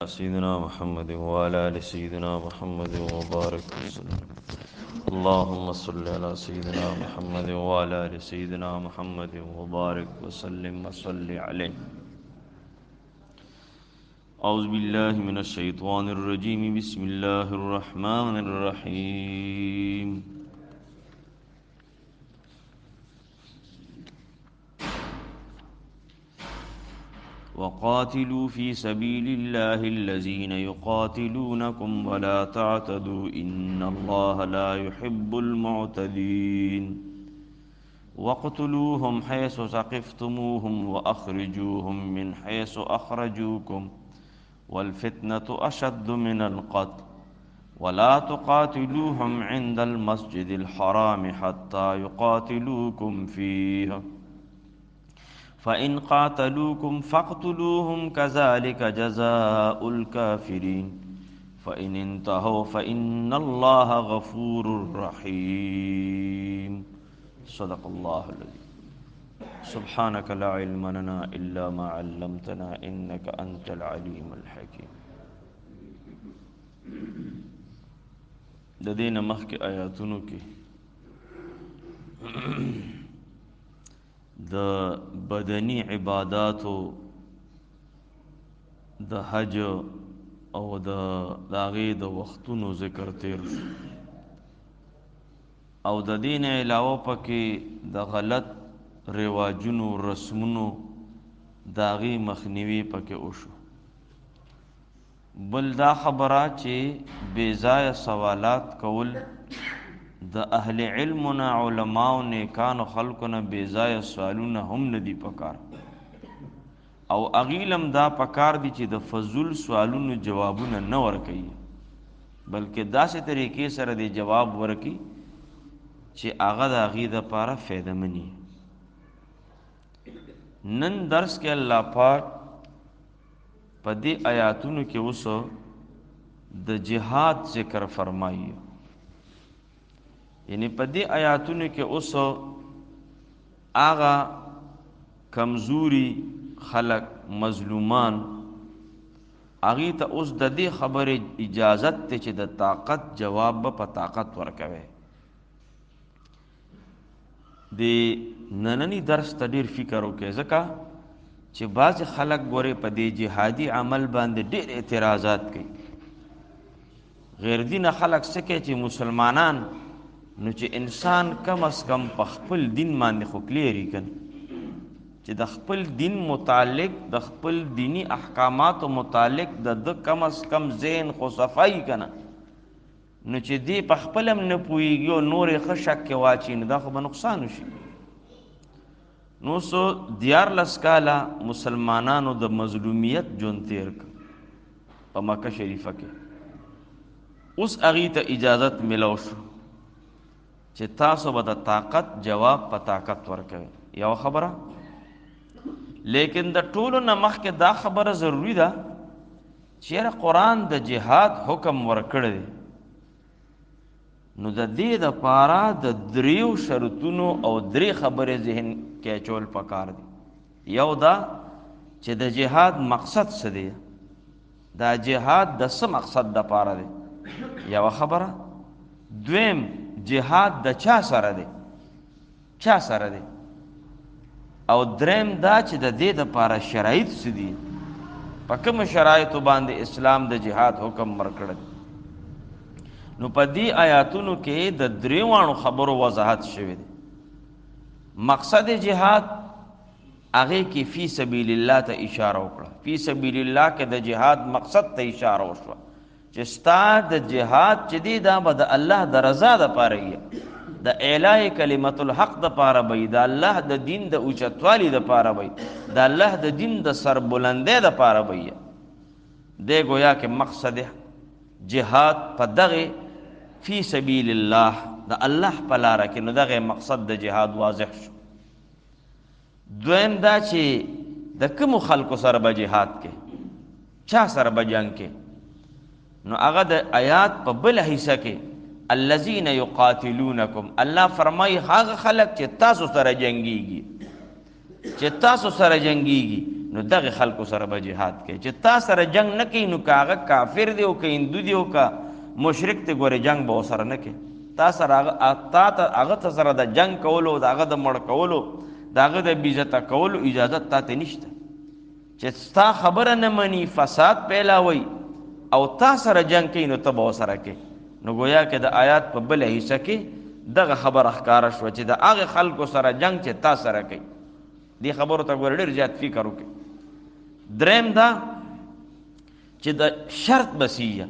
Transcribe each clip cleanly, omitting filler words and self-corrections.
سيدنا محمد وعلى آل سيدنا محمد وبارك وسلم. اللهم صل على سيدنا محمد وعلى آل سيدنا محمد وبارك وسلم وصل عليه. أعوذ بالله من الشيطان الرجيم. بسم الله الرحمن الرحيم. وقاتلوا في سبيل الله الذين يقاتلونكم ولا تعتدوا إن الله لا يحب المعتدين. واقتلوهم حيث ثقفتموهم وأخرجوهم من حيث أخرجوكم والفتنة أشد من القتل ولا تقاتلوهم عند المسجد الحرام حتى يقاتلوكم فيه فإن قاتلوكم فاقتلوهم كذلك جزاء الكافرين فإن انتهوا فإن الله غفور رحيم. صدق الله العظيم. سبحانك لا علم لنا إلا ما علمتنا إنك أنت العليم الحكيم. د دې نه مخکې آیاتونو کې د بدنی عباداتو د حج او د هغې د وختونو ذکر تیر او د دې نه علاوه پکې د غلط رواجونو رسمونو د هغې مخنیوي پکې وشو. بل دا خبره چې بې ځایه سوالات کول د اهل علمنا علماو نیکانو خلقنا بې ځایه سوالونه هم نه دي پکار او اغیلم دا پکار دي چې د فضول سوالونو جوابونه نه ورکوي بلکې داسې طریقې سره د جواب ورکي چې هغه د هغې دپاره فایدهمند وي. نن درس کې الله پاک په دې آیاتونو کې اوس د جهاد ذکر فرمایي. یعنی په دې آیاتونو کې اوس هغه کمزوري خلق مظلومان هغې ته اوس د دې خبرې اجازت دی چې د طاقت جواب به په طاقت ورکوي. د نننی درس ته ډېر فکر وکړئ ځکه چې بعضې خلک ګورې په دې جهادي عمل باندې ډېر اعتراضات کوي. غیر دینه خلک څه کوي چې مسلمانان نو چې انسان کم از کم په خپل دین باندې خو کلیري کنه چې د خپل دین متعلق د خپل دینی احکاماتو متعلق د کم از کم ذهن خو صفایي کنه نو چې دی په خپل هم نه پوهېږي او نورې ښه شک کې واچي نو دا خو به نقصان وشي. نو سو 14 کاله مسلمانانو د مظلومیت ژوند تیر کړ په مکه شریفه کې. اوس هغې ته اجازت ملو شو چې تاسو به د طاقت جواب په طاقت ورکوي. یو خبره لیکن د ټولو نه مخکې دا خبره ضروري ده چې یاره قرآن د جهاد حکم ورکړی دی نو د دې دپاره د 3 شرطونو او 3 خبرې ذهن کې اچول پکار دي. یو دا چې د جهاد مقصد څه دی، دا جهاد د څه مقصد دپاره دی یو خبره. دویم جهاد د چا سره دی، چا سره دی. او دریم دا چې د دې دپاره شرایط څه دي، په کومو شرایطو باندې اسلام د جهاد حکم ورکړی. نو په دې آیاتونو کې د 3 خبرو وضاحت شوی دی. مقصد جهاد هغې کې فی سبیل الله ته اشاره وکړه. فی سبیل الله کې د جهاد مقصد ته اشاره وشوه چې ستا د جهاد چې دی دا به د الله د رضا دپاره وي، د اعلای کلمت الحق دپاره به وي، د الله د دین د اوچتوالي دپاره به وي، د الله د دین د سربلندۍ دپاره به وي. دی گویا کې مقصد جهاد په دغې فی سبیل الله د الله په لاره کې نو دغې مقصد د جهاد واضح شو. دویم دا چې د کومو خلکو سره به جهاد کې، چا سره به جنګ کې، نو هغه د آیات په بل حصہ کې الذین یقاتلونکم الله فرمایي هغه خلک چې تاسو سره جنګیږي چې تاسو سره جنگیږي نو دغه خلکو سره به جهاد کوي. چې تا سره جنگ نه کوي نو که هغه کافر دی او که هندو دی او که مشرک دی، ګورې جنگ به ورسره نه کوي. تا سره هغه ته سره د جنگ کولو، د هغه د مړ کولو، د هغه د بېعزته کولو اجازت تا ته نشته. چې ستا خبره نه مني، فساد پیلاوي او تا سره جنگ کوي، نو ته به ورسره کوي. نو گویا که د آیات په بله حصه کې دغه خبره ښکاره شوه چې د هغې خلکو سره جنگ چې تا سره کوي. دې خبرو ته ګوره ډېر زیات فکر وکړي. دریم دا چې د شرط بسیه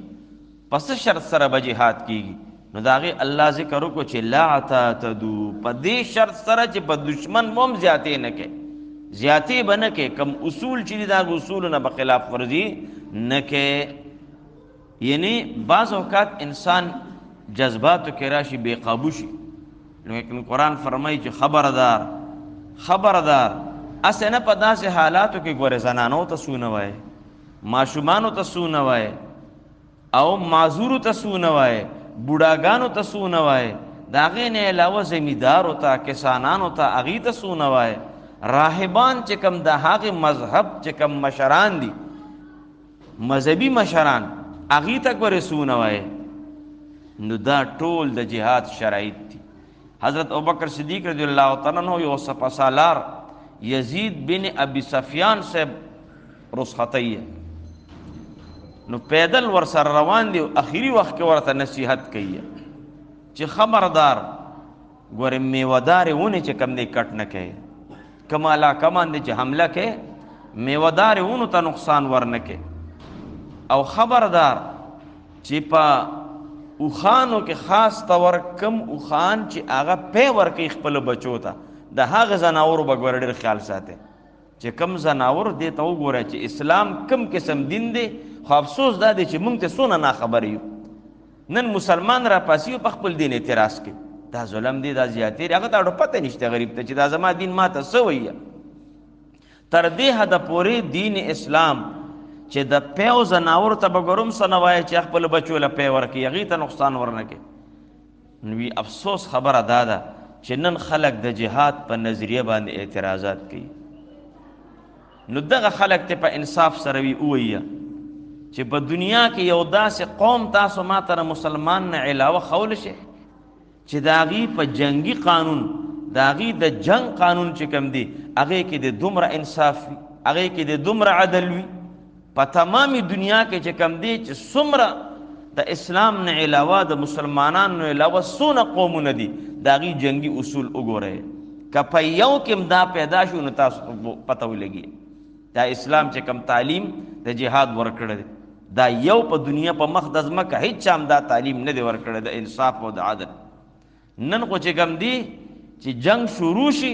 په څه شرط سره به جهاد کېږي، نو د هغې الله ذکر وکړو چې لا تعتدو، په دې شرط سره چې په دشمن به هم زیاتې نه کوي. زیاتې به نه کوي، کم اصول چې دي د هغه اصولو نه به خلاف ورزي نه کوي. یعنی بعض اوقات انسان جذباتو کې راشي، بے قابو شي. لیکن قرآن فرمایي چې خبردار خبردار، اسې نه په داسې حالاتو کې ګورې زنانو ته سو نه وایې، ماشومانو ته سو نه وایې، او معذورو ته سو نه وایې، بوډاګانو ته سو نه وایې، د هغې نه علاوه زمیندارو ته، کسانانو ته، هغې ته سو نه وایې. راهبان چې کوم د هغې مذهب چې کوم مشران دي، مذهبي مشران، هغې ته ګورې سو نه وایې. نو دا ټول د جهاد شرایط دي. حضرت ابوبکر صدیق رضی اللہ تعالیٰ عنہ یو سپه سالار یزید بن ابی سفیان صاحب رخصتی ہے، نو پیدل ور سره روان دی، اخیری وخت کې ورته نصیحت کوي چې خبردار ګورې میوهدارې ونې چې کم دی کټ نه کوي، کوم علاقه باندې چې حمله کوي میوهدارې ونو ته نقصان ور نه کوي، او خبردار چې په اوخانو کې خاص طور کم اوخان چې هغه پی ورکوي خپلو بچو ته، د هغه زناورو به ګوره ډېر خیال ساتي چې کم زناور دې ته وګوره چې اسلام کم قسم دین دی. خو افسوس دا دی چې موږ ته څونه ناخبر یو. نن مسلمان را پاسي په خپل دین اعتراض کوي، دا ظلم دی، دا زیاتې دی، هغه ته اړو پته نشته غریب ته چې دا زما دین ما ته څه وایي. تر دې حده پورې دین اسلام چې د پیو زناور ته به ګورم څه نه وایي چې خپل بچو له پی ورکوي، هغې ته نقصان ورنه کوي. نو وی افسوس خبره دا ده چې نن خلک د جهاد په نظریه باندې اعتراضات کوي. نو دغه خلک ته په انصاف سره وی ووایه چې په دنیا کې یو داسې قوم تاسو ما ته مسلمان نه علاوه خولی شي چې د هغې په جنگي قانون، د هغې د جنگ قانون چې کوم دی، هغې کې د دومره انصاف وي، هغې کې د دومره عدل وي. په تمامي دنیا کې چې کوم دی چې څومره د اسلام نه علاوه د مسلمانانو نه علاوه څونه قومونه دي، د هغې جنگي اصول وګورئ. که په یو کې هم دا پیدا شو نو تاسو پته ولګي دا اسلام چې کوم تعلیم د جهاد ورکړی دی، دا یو په دنیا په مخ د ځمکه هیڅ چا هم دا تعلیم نه دی ورکړی د انصاف او د عدل. نن خو چې کوم دی چې جنگ شروع شي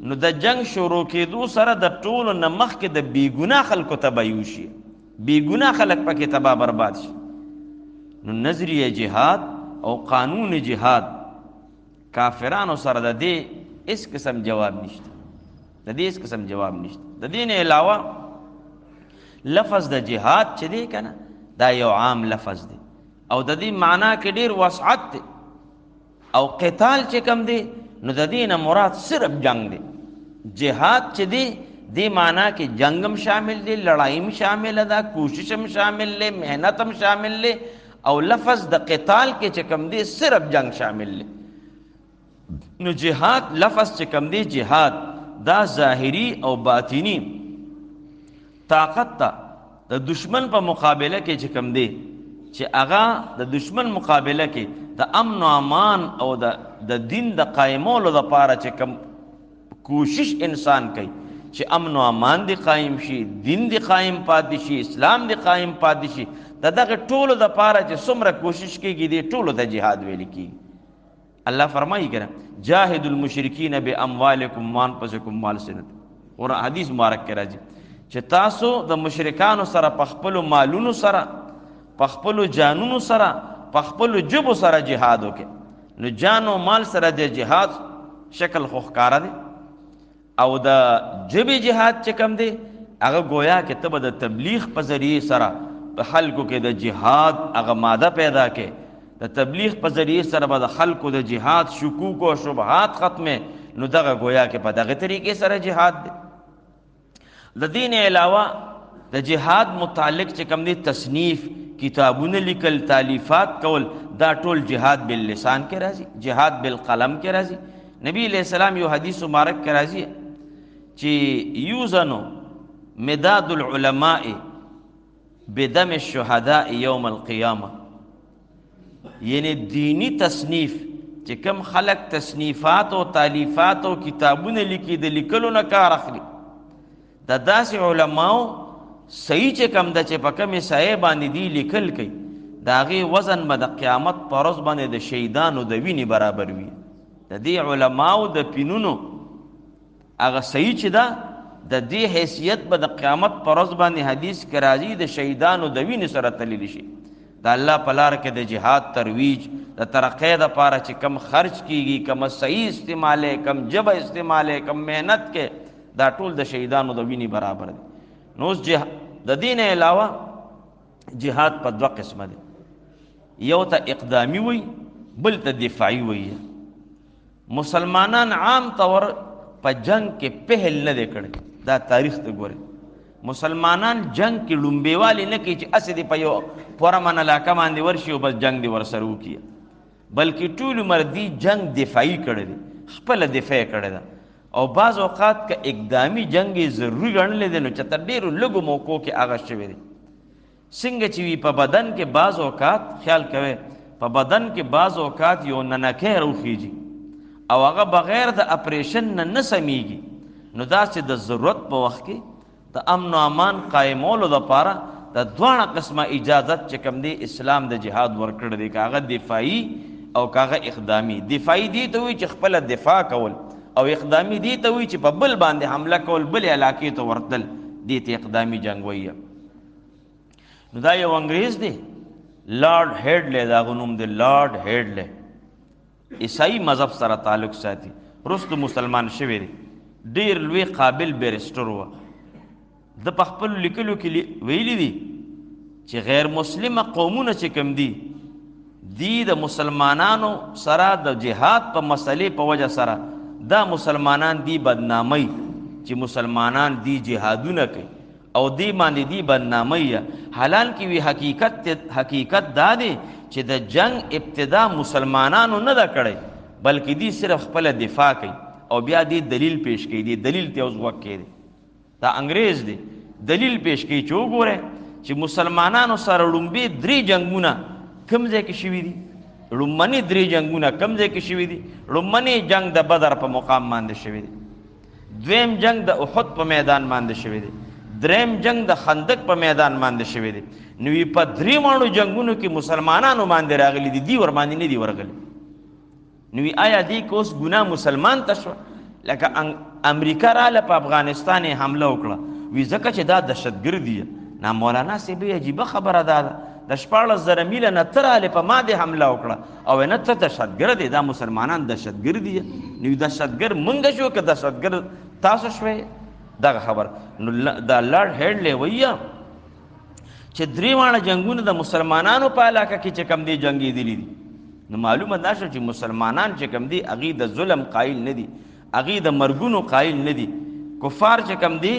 نو د جنگ شروع کېدو سره د ټولو نه مخکې د بېګناه خلکو تباهي وشي، بېګناه خلک پکې تباه برباد شي. نو نظریه جهاد او قانون جهاد کافرانو سره د دې هیڅ قسم جواب نشته، د دې هیڅ قسم جواب نشته. د دې نه علاوه لفظ د جهاد چې دی که نه، دا یو عام لفظ دی او د دې معنا کې ډېر وسعت دی. او قتال چې کم دی نو د دې نه مراد صرف جنگ دی. جهاد چې دی دې معنا کې جنگ هم شامل دی، لړائی هم شامل ده، کوشش هم شامل دی، محنت هم شامل دی. او لفظ د قتال کې چې کم دی صرف جنگ شامل دی. نو جهاد لفظ چې کم دی جهاد دا ظاهری او باطنی طاقت تا د دشمن په مقابله کې چې کم دی چې هغه د دشمن مقابله کې د امن و امان او د دین د قائمولو دپاره چې کم کوشش انسان کوي چې امن و امان دی قائم شي، دین دی قائم پاتې شي، اسلام دی قائم پاتې شي، د دغه ټولو دپاره چې څومره کوشش کېږي دی ټولو د جهاد ویل کېږي. الله فرمایي که نه جاهدوا المشرکین باموالکم وانفسکم مال سنت. قرآن حدیث مبارک کې راځي چې تاسو د مشرکانو سره په خپلو مالونو سره، په خپلو جانونو سره، په خپلو ژبو سره جهاد وکړئ. نو جان او مال سره د جهاد شکل خو ښکاره دی او د ژبې جهاد چې کوم دی هغه گویا کې ته به د تبلیغ په ذریعې سره په خلکو کې د جهاد هغه ماده پیدا کې، د تبلیغ په ذریعې سره به د خلکو د جهاد شکوک او شبهات ختمې. نو دغه گویا کې په دغه طریقې سره جهاد دی. د دین علاوه د جهاد متعلق چې کوم دی تصنیف کتابونه لیکل تالیفات کول دا ټول جهاد باللسان کې راځي جهاد بالقلم کې راځي نبی علیہ السلام یو حدیث مبارک کې راځي چې یوزنو مداد العلماء بدم الشهداء یوم القیامه یعنی دینی تصنیف چې کوم خلق تصنیفات او تالیفات او کتابونه لیکي د لیکلو نه کار اخلي د داسې علماو صحیح چې کم د چې په کومې سایه باندې دی لیکل کوي د هغې وزن به د قیامت په ورځ باندې د شهیدانو د وینې برابر وي د دې علماو د پینونو هغه صحیح چې ده د دې حیثیت به د قیامت په ورځ باندې حدیث کې راځي د شهیدانو د وینې سره تللی شي د الله په لاره کې د جهاد ترویج د ترقۍ دپاره چې کم خرچ کیږي کم صحیح استعمال کم جبه استعمال کم محنت کې دا ټول د شهیدانو د وینې برابر دی نو اوس د دین علاوه جهاد په دوه قسمه دی یو ته اقدامی وي بل ته دفاعي وي مسلمانان عام طور په جنگ کې پهل نه دی کړی دا تاریخ ته ګورئ مسلمانان جنگ کې لومبېوالي نه کوي چې هسې دې په یو پرامن علاقه باندې ورشي او بس جنگ دې ورسره وکړي بلکې ټول عمر دی جنگ دفاعي کړی دی خپله دفاع کړی ده او بعض اوقات که اقدامی جنگ ضروری ګڼلی دی نو چې تر ډېرو لږو موقعو کې هغه شوی دی څنګه چې وي په بدن کې بعض اوقات خیال کوئ په بدن کې بعض اوقات یو ننکی راوخیږي او هغه بغیر د اپریشن نه سمیږي نو داسې د ضرورت په وخت کې د امن و امان قایمولو دپاره د دواړه قسمه اجازت چې کوم دی اسلام د جهاد ورکړی دی که هغه دفاعي او که هغه اقدامي دفاعي دې ته وایي چې خپله دفاع کول او اقدامی دی ته وی چې په بل باندې حمله کول بل علاقې ته ورتل دی ته اقدامی جنگ وایي نو دا یو انګریز دی لارډ هیډلی دا هغه نوم دی لارډ هیډلی عیسائی مذهب سره تعلق ساتي وروسته مسلمان شوی دی ډېر لوی قابل بیرسټر و د په خپلو لیکلو کې ویلي دي چې غیر مسلمه قومونه چې کوم دي دی د مسلمانانو سره د جهاد په مسلې په وجه سره دا مسلمانان دی بدنامی چې مسلمانان دی جهادونه کوي او دی باندې دی بدنامی حالان کې وی حقیقت دا دی چې د جنگ ابتدا مسلمانانو نه دا کړی بلکې دی صرف خپل دفاع کوي او بیا دی دلیل پیش کوي دی دلیل ته اوس وخت کوي دا انګریز دی دلیل پیش کوي چې وګوره چې مسلمانانو سره لومبي 3 جنگونه کوم ځای کې شوي دي لومړني 3 جنگونه کوم ځای کې شوي دي لومړنی جنگ د بدر په مقام باندې شوی دی دویم جنگ د احد په میدان باندې شوی دی دریم جنگ د خندق په میدان باندې شوی دی نو په 3 ماړو جنگونو کې مسلمانانو باندې راغلي دي دی ور باندې نه دی ورغلي نو آیا دی کوس ګناه مسلمان تشو لکه امریکا راله په افغانستان حمله وکړه وی ځکه چې دا دهشتګردي نه مولانا سی به عجیب خبره ده د 14,000 میله نه تراله په ما دې حمله وکړه او نه ته دهشتګرد دی دا مسلمانان دهشتګرد دي نو دهشتګرد مونږ شو که دهشتګرد تاسو شوي دغه خبر نو دا لارډ هیډلی وایي چې 3 واړه جنګونه د مسلمانانو په علاقه کې چې کم دی جنګېدلي دي نو معلومه دا شو چې مسلمانان چې کم دی هغې د ظلم قایل نه دي هغې د مرګونو قایل نه دي کفار چې کم دی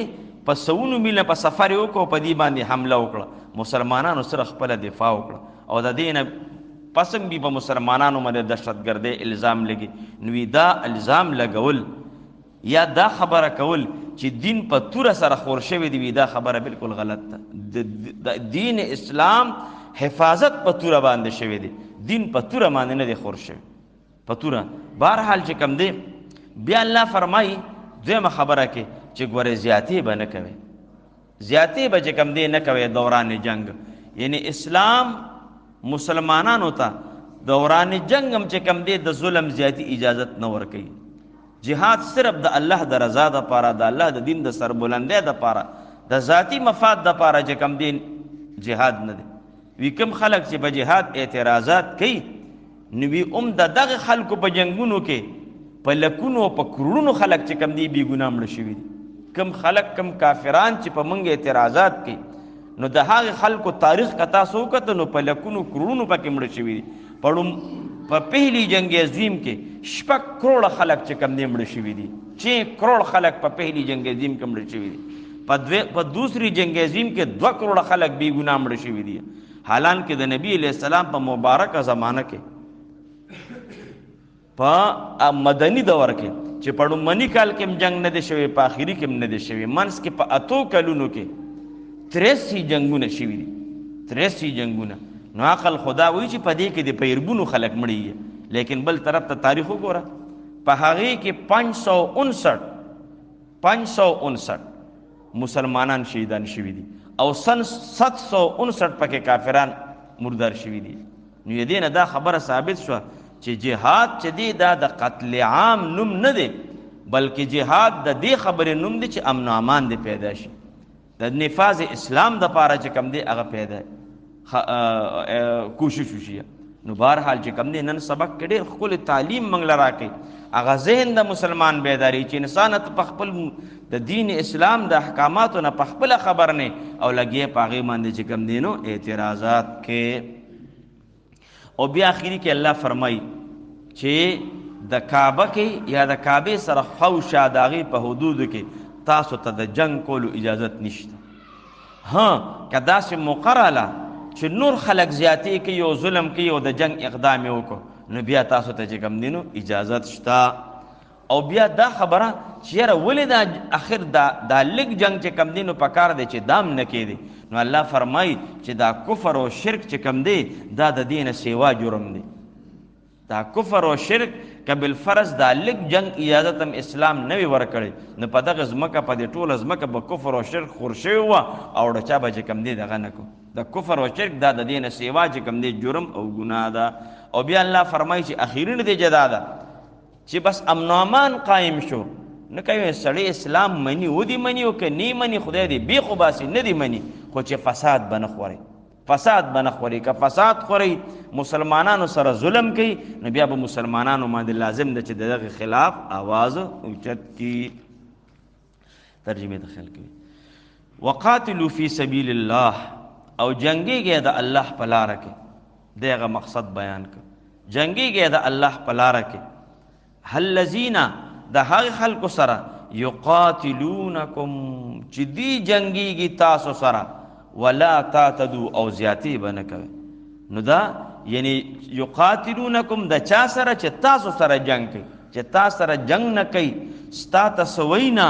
په سونو میله په سفر یې وکړو په دې باندې حمله وکړه مسلمانانو سره خپله دفاع وکړه او د دې نه پس هم په مسلمانانو باندې دهشتګردۍ الزام لګي نو دا الزام لګول یا دا خبره کول چې دین په توره سره خور شوی دی دا خبره بالکل غلط ده د دین اسلام حفاظت په توره باندې شوی دی دین په توره باندې نه دی خور شوی په توره بهرحال چې کم دی بیا الله فرمایي دویمه خبره کې چې ګورې زیاتې به نه کوي زیاتې به چې کم دی نه کوي دوران جنگ یعنی اسلام مسلمانانو ته دوران جنگ هم چې کم دی د ظلم زیاتی اجازت نه ورکوي جهاد صرف د الله د رضا دپاره د الله د دین د سربلندۍ دپاره د ذاتی مفاد دپاره چې کم دین جهاد نه دی وی کم خلق چې په جهاد اعتراضات کوي نو وی د دغه خلکو په جنګونو کې په لکونو په کروڑونو خلق چې کم دی بې ګناه مړه شوي دي کم خلق کم کافران چې په موږ اعتراضات کوي نو د هغه خلکو تاریخ که تاسو وکتو نو په لکونو کروڑونو پکې مړه شوي دي په پهلی جنگ عظیم کې 6 کروڑ خلق چې کم دی مړه شوي دي 6 کروڑ خلق په پهلی جنگ عظیم کې مړه شوي دي په دوسری جنگ عظیم کې 2 کروڑ خلک بی ګناه مړ شوي دي، حالانکه د نبی علیہ السلام په مبارکه زمانہ کې په مدنی دور کې چې په لومړني کال کې جنگ نه دی شوی، په آخري کې نه دی شوی، منځ کې په 8 کلونو کې 83 جنگونه شوي دي، 83 جنگونه. نو عقل خدا وایي چې په دې کې د پیربونو خلک مړي، لیکن بل طرف ته تاریخ وګوره، په هغې کې 559 مسلمانان شهیدان شوي دي او سن 759 پکې کافران مردار شوي دي. نو دې نه دا خبره ثابت شوه چې جهاد چې دی دا د قتل عام نوم نه دی، بلکې جهاد د دې خبرې نوم دی چې امن و امان دی پیدا شي، د نفاذ اسلام د پاره چې کم دی هغه پیدا کوشش وشي. نو بهرحال چې کم دی نن سبق کې ډېر ښکلی تعلیم موږ له راکوي، هغه ذهن د مسلمان بیداری چې انسان ته په خپل د دین اسلام د احکاماتو نه په خپله خبر نه او لګې په هغې باندې چې کم دی نو اعتراضات کې. او بیا آخري کې الله فرمایي چې د کعبه کې یا د کعبې سره خوشا د هغې په حدودو کې تاسو ته د جنگ کولو اجازت نشته. ها که داسې موقع راله چې نور خلک زیاتې کوي او ظلم کوي او د جنگ اقدام یې وکړو، نو بیا تاسو ته چې کوم دی نو اجازت شته. او بیا دا خبره چې یاره ولې دا اخر دا لږ جنگ چې کوم دی نو پکار دی چې دام نه کېدی، نو الله فرمایي چې دا کفر او شرک چې کوم دی دا د دې نه سیوا جرم دی. دا کفر او شرک که بالفرض دا لږ جنگ اجازت هم اسلام نه وي ورکړی، نو په دغه ځمکه په دې ټوله ځمکه به کفر او شرک خور شوی وه او ډچا به چې کوم دی دغه نه کو. د کفر او شرک دا د دې نه سیوا چې کوم دی جرم او ګناه ده. او بیا الله فرمایي چې اخیری نتیجه دا ده چې بس امن و امان قایم شو، نه کوي سړی اسلام مني ودی مني او که نی مني خدای دې بې خو باسي نه دی مني، خو چې فساد به نه خوري، فساد به نه خوري. که فساد خوري مسلمانانو سره ظلم کوي، نو بیا به مسلمانانو باندې لازم ده چې دغه خلاف آواز اوچت کړي. ترجمه د خیال کوي وقاتلوا فی سبیل الله، او جنگیږي د الله په لاره کې، دغه مقصد بیان کړ، جنگیږي د الله په لاره کې. الذین د هغه خلکو سره یقاتلونکم چې دی جنگیږي تاسو سره، ولا تعتدوا او زیاتی به نه کوي. نو دا یعنی یقاتلونکم د چا سره چې تاسو سره جنگ کوي، چې تاسو سره جنگ نه کوي، ستا ته سوینا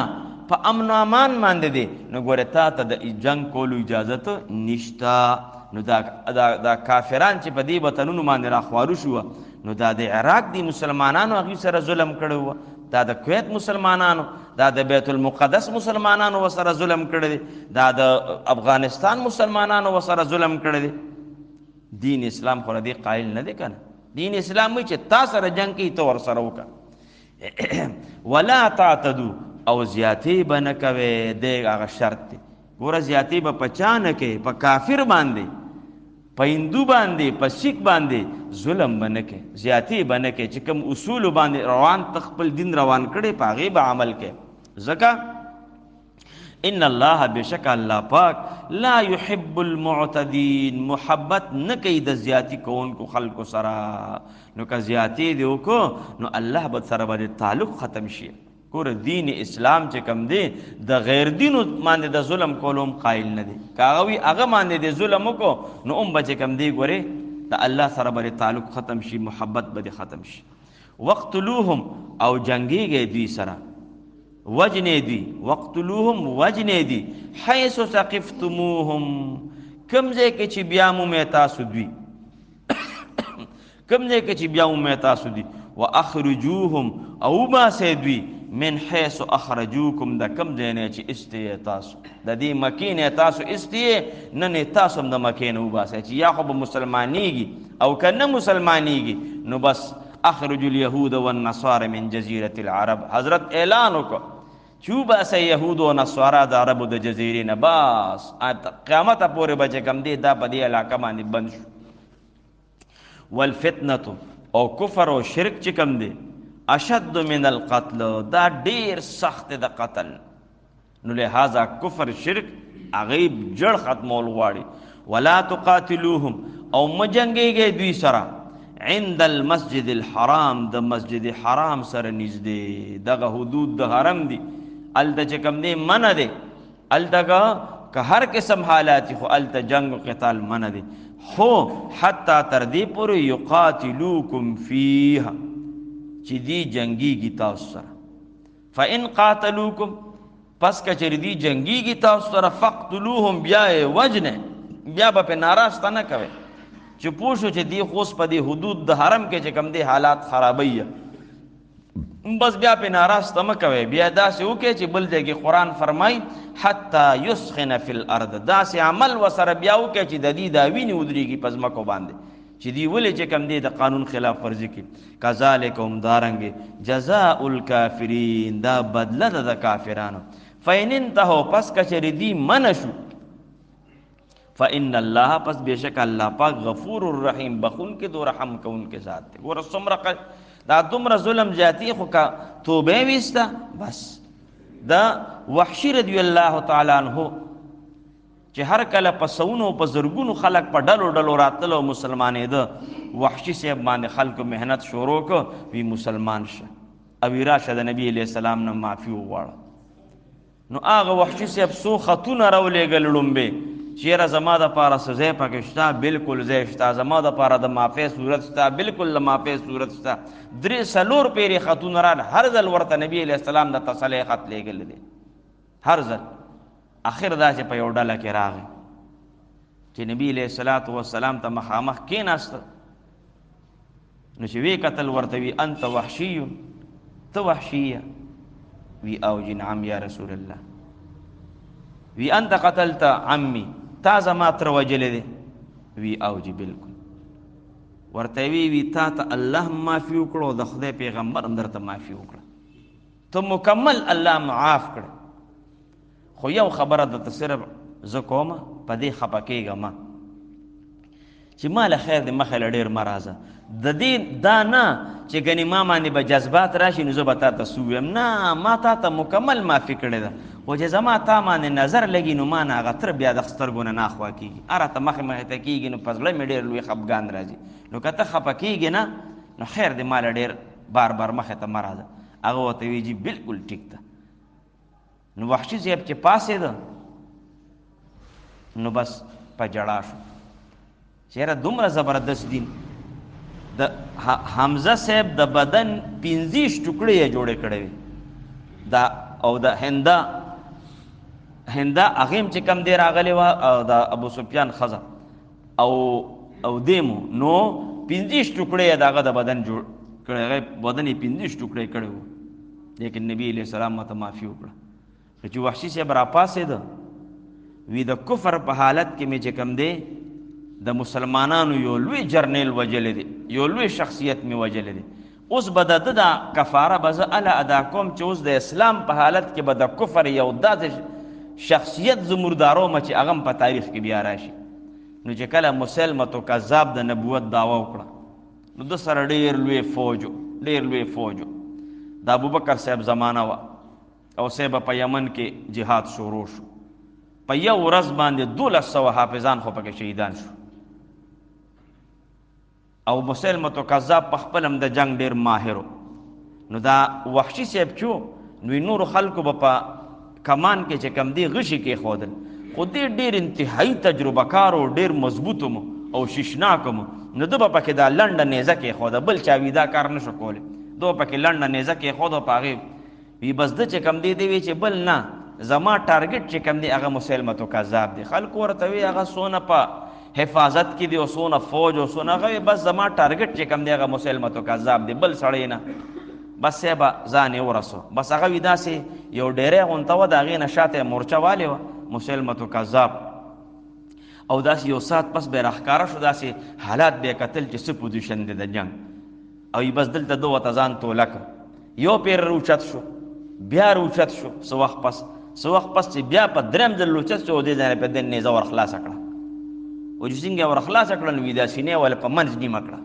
په امن و امان باندې دی، نو ګوره تا ته د جنگ کولو اجازت نشته. نو دا کافران چې په دې وطنونو باندې راخوارو شو، نو دا د عراق دی مسلمانانو هغې سره ظلم کړی و، دا د کویت مسلمانانو، دا د بیت المقدس مسلمانانو وسره ظلم کړی دی، دا د افغانستان مسلمانانو وسره ظلم کړی دی. دین اسلام خو دې قائل نه دی که نه؟ دین اسلام وایي چې تا سره جنگ کوي ته ورسره وکړه. ولا تعتدو او زیاتی به نه کوې، دی هغه شرط دی. ګوره زیاتی به په چا نه کوې، په کافر باندې، په هندو باندې، په سیک باندې ظلم به نه کوې، زیاتی به نه کوې. چې کوم اصولو باندې روان ته خپل دین روان کړی په هغې به عمل کوې. ځکه ان الله بشک الله پاک لا يحب المعتدین، محبت نه کوي د زیاتی کوونکو خلکو سره. نو که زیاتی دی وکړو نو الله به سره به تعلق ختم شي. ګوره دین اسلام چې کوم دی د غیر دینو باندې د ظلم کولو هم قایل نه دی. که هغه وي هغه باندې د ظلم وکړو نو هم به چې کوم دی ګورې د الله سره به تعلق ختم شي، محبت به ختم شي. وقتلوهم او جنګیږئ دوی سره، وجنې دي، وقتلوهم وجنې دي، حیث ثقفتموهم کوم ځای کې چې بیا مومئ تاسو دوی، کوم ځای کې چې بیا مومئ تاسو دوی، واخرجوهم او باسئ دوی من حیث اخرجوکم د کوم ځای نه چې استئ تاسو، د دې مکې نه تاسو استئ، نن تاسو هم د مکې نه وباسئ چې یا خو به مسلمانېږي او که نه مسلمانېږي نو بس اخرج اليهود والنصارى من جزيره العرب. حضرت اعلان وکړ چې وباسئ یهود او نصارا د عربو د جزیرې نه، بس قیامت پورې به چې کوم دی دا په دې علاقه باندې بند شو. والفتنه او کفر او شرک چې کوم دی اشد من القتل، دا ډیر سخت د قتل. نو لہذا کفر شرک هغې جړ ختمول غواړي. ولا تقاتلوهم او مجنګېږئ دوی سره عند المسجد الحرام، د مسجد حرام سره نږدې، دغه حدود د حرم دي، هلته چې کوم دی منع دی التگا که هر قسم حالاتی خو التا جنگ و قتال منع دی خو حتی تردی پوری یقاتلوکم فیها چی دی جنگی گی تاسو سره فإن قاتلوکم پس کچری دی جنگی گی تاسو سره فقتلوهم بیا وجنه بیا با پہ ناراسته نه کوي چې پوښو چې دی خوس په دی حدود د حرم کې چې کم دی حالات خرابی بس بیا پہ ناراسته مه کوي بیا داسې وکړي چې بل ځای کې قرآن فرمای حتی یسخن فی الارض داسې عمل وسره بیا وکړي چې د دې دا وینې ودرېږي په ځمکو باندې چې دی ولې چې کم دی د قانون خلاف ورزي کې کذالک هم دارنګې جزاء الکافرین دا بدله ده د کافرانو فإن انتهوا پس کچری دی منشو فإن الله پس بیشک اللہ پاک غفور الرحیم بخون کے دو رحم کا ان کے ذات تے گورا سمرا دا دمر ظلم جاتی خو کا توبه وستا بس دا وحشی رضی اللہ تعالی عنہ چې هر کله پسونو په زرګونو خلق په ډلو ډلو راتلو مسلمانې ده وحشی صاحب باندې خلق مهنت شروع کو وی مسلمان شه او راشه د نبی علیہ السلام نه معافی وغواړه نو هغه وحشی صاحب سو خطونه راولېږل لومبه چیرې زما د پاره سزا پکشتا بالکل زیشتا زما د پاره د معافی صورت شتا بالکل د معافی صورت شتا درې سلور پیری خاتون را هر ځل ورته نبی علیہ السلام د تسلی خط لېږل دي هر ځل اخر دا چې په یو ډله کې راغی چې نبی علیہ الصلوۃ والسلام ته مخامخ کېناست نو چې وی قتل ورته وی انت وحشی ته وحشیه وی او جی نعم یا رسول الله وی انت قتلت عمی تا زما تر وجلې دی وی او جی بالکل ورته وی تا ته الله معافی وکړو د خدای پیغمبر هم درته معافی وکړه ته مکمل الله معاف کړ خو یو خبره د صرف زه کومه په دې خپه کېږم چې مال خیر د مخه لډیر مرازه د دې دا نه چې ګنې ما باندې به جذبات راشي نو زه به تا ته سویم نه ما تا ته مکمل معافي کړې ده خو چې زما تا باندې نظر لګي نو ما نه هغه تر بیا د سترګو نه ناخوا کېږي اره ته مخې مخې ته کېږي نو په زړه مې ډېر لوی خفګان راځي نو که ته خفه کېږي نه نو خیر د ماله ډېر بار بار مخې ته مه راځه هغه ورته وی جي بالکل ټیک ده نو وحشي صاحب چې پاسېده نو بس په جړا شو چیرې دومره زبردست دین د حمزه صاحب د بدن 15 ټوکړې یې جوړې کړې وي دا او د هندا هغه چې کم دی راغلی و او د ابو سفیان خزه او دیمو نو 15 ټوکړې یې دغه د بدن جوړ کړی هغه بدن یې 15 ټوکړې کړی و لیکن نبی علیہ السلام ته معافي وکړه چې وحشي صاحب را پاسېده وی د کفر په حالت کې مې چې کم دی د مسلمانانو یو لوی جرنیل وجل دی یو لوی شخصیت می وجل دی اوس به د دا کفاره به زه اله ادا کوم چې اوس د اسلام په حالت کې به د کفر یو داسې شخصیت زمردارومه چې هغه په تاریخ کې بیا راشي نو چې کله مسلمه کذاب د نبوت دعوا وکړه نو د سره ډېر لوی فوج د ابوبکر صاحب زمانه وه او صاحب په یمن کې جهاد شروع شو په یو ورځ باندې 1200 حافظان خو پکې شهیدان شو او مسلمه کذاب په خپل هم د جنگ ډیر ماهر نو دا وحشي صاحب چو نو نور خلکو په کمان کې چې کم دی غشي کې خودل خو دې ډیر انتهایی تجربه کار او ډیر مضبوطم او شیشناکم نو د په کې دا لنډه نیزه کې خود بل چا ویدا کار نشو کوله دو په کې لنډه نیزه کې خود پاغه وی بس د چې کم دی وی چې بل نه زما ټارګټ چې کم دی هغه مسلمه کذاب دی خلکو ورته وی هغه سونه په حفاظت کې دی او سونه فوج او سونه هغه بس زما ټارګټ چې کم دی هغه مسلمه کذاب دی بل سړی نه بس سبا ځان ورسو بس هغه وی داسې یو ډېرې غونته و د هغې نه شاته مورچه والی وه مسلمه کذاب او داسې یو ساعت پس به راښکاره شو داسې حالات به یې کتل چې څه پوزیشن دی د جنګ او ای بس دلته دو ورته ځان توله کړ یو پیر روچت شو بیا روچت شو څه وخت پس چې بیا په درېم ځل روچت شو دې ځای په دې نیزه ور خلاصه کړه او چې څنګه ور خلاصه کړه نو وي دا سینې ولې په منځ نیمه کړه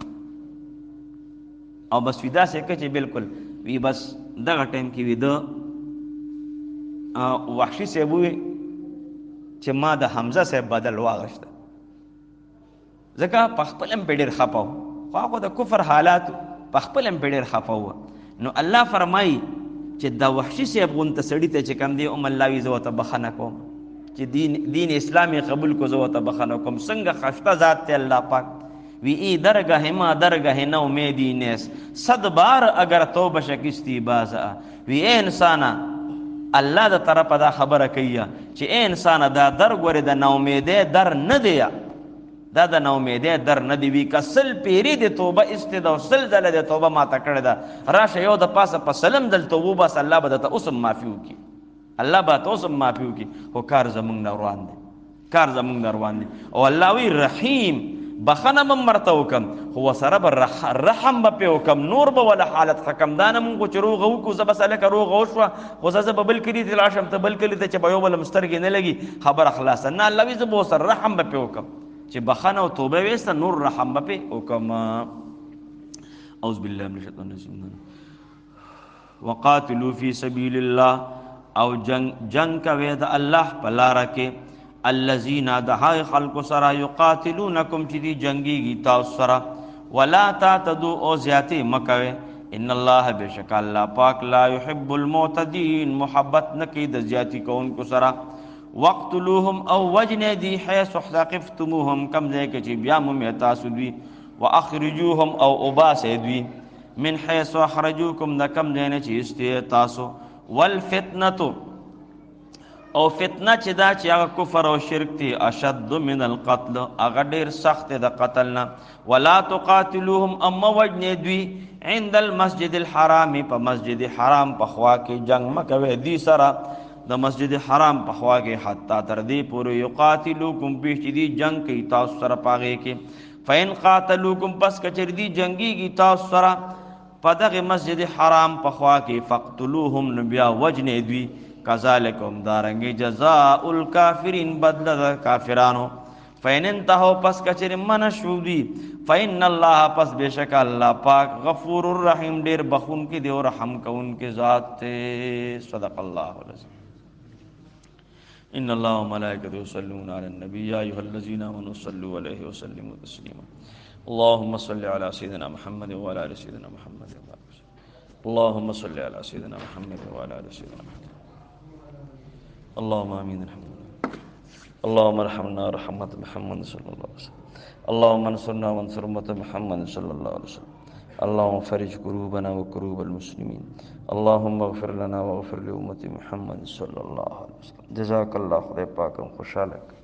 او بس وي داسې که چې بالکل وی بس دغه ټایم کې وي د وحشي صاحب ووی چې ما د حمزه صاحب بدل واغشته ځکه په خپل هم پې ډېر خفه و خو هغه د کفر حالات په خپل هم پې ډېر خفه وه نو الله فرمایي چې د وحشي صاحب غونته سړي ته چې کوم دی الله وي زه ورته بخښنه کوم چې دین اسلامی قبول کو زو ته بخنه کوم څنګه خشته ذات ته الله پاک وی ای درگاه ما درگاه نو امیدی نیست 100 بار اگر توبه شکستی باز وی اے انسانا الله د طرفه دا خبره کوي چې اے انسان دا در غره د نو امیده در نه دی دا د نو امیده در نه دی وی کسل پیری د توبه استدا سل زله د توبه ما تکړه دا راشه یو د پاسه په سلام دل توبه بس الله به ته اوسم معفو کی الله به ته اوسم معفو کی هو کار زمونږ روان دی کار زمونږ روان دی او الله وی رحیم بخنه مرته وکم هو سره بر رحم به وکم نور به ولا حالت حکم دانه مونږ چې روغ وکو زب سره که روغ وشو خو زه به بل کلی ته لاشم ته بل کلی ته چې به یو بل مسترګې نه لګي خبر اخلاص نه الله وی زب سره رحم به وکم چې بخنه او توبه وست نور رحم به وکم اعوذ بالله من الشیطان الرجیم وقاتلوا فی سبیل الله او جنگ کوي د الله په لار کې الذين دهای خلق سرا یقاتلونکم چې دی جنگی تاسو سرا ولا تعتدوا او زیاتی مکوي ان الله بشک الله پاک لا يحب المعتدين محبت نکی د زیاتی کوونکو سرا وقتلوهم او وجن دی حيث ثقفتموهم کم ځای کې چې بیا مو تاسو دوی واخرجوهم او اباس دوی من حيث اخرجوكم د کم ځای نه چې است تاسو والفتنه او فتنه چې دا چې هغه کفر او شرک دی اشد من القتل هغه ډیر سخت د قتل نه ولا تقاتلوهم اما وجن دوی عند المسجد الحرام په مسجد حرام په خوا کې جنگ مکوي دی سره د مسجد حرام په خوا کې حتی تر دې پورې یقاتلوکم به چې دی جنگ کوي تاسو سره پاغه کې فین قاتلوکم پس کچر دی جنگي تاسو سره په دغه مسجد حرام په خوا کې فقتلوهم نبیا وجن دوی کذالکم دارنگی جزاء الکافرین بدل کافرانو فین انتهو پس کچر من شودی فین اللہ پس بشک اللہ پاک غفور الرحیم دیر بخون کی دیو رحم کون کے ذات تے صدق اللہ العظیم ان اللہ و ملائکته یصلون علی النبی یا ایھا الذین آمنوا صلوا علیہ وسلموا تسلیما اللهم صل علی سیدنا محمد وعلى آل سیدنا محمد اللهم صل علی سیدنا محمد وعلى آل سیدنا محمد اللهم آمين الحمد اللهم ارحمنا رحمة محمد صلى الله عليه وسلم اللهم انصرنا وانصر أمة محمد صلى الله عليه وسلم اللهم فرج كروبنا وكروب المسلمين اللهم اغفر لنا واغفر لأمة محمد صلى الله عليه وسلم جزاك الله خير پاکم خوشحالک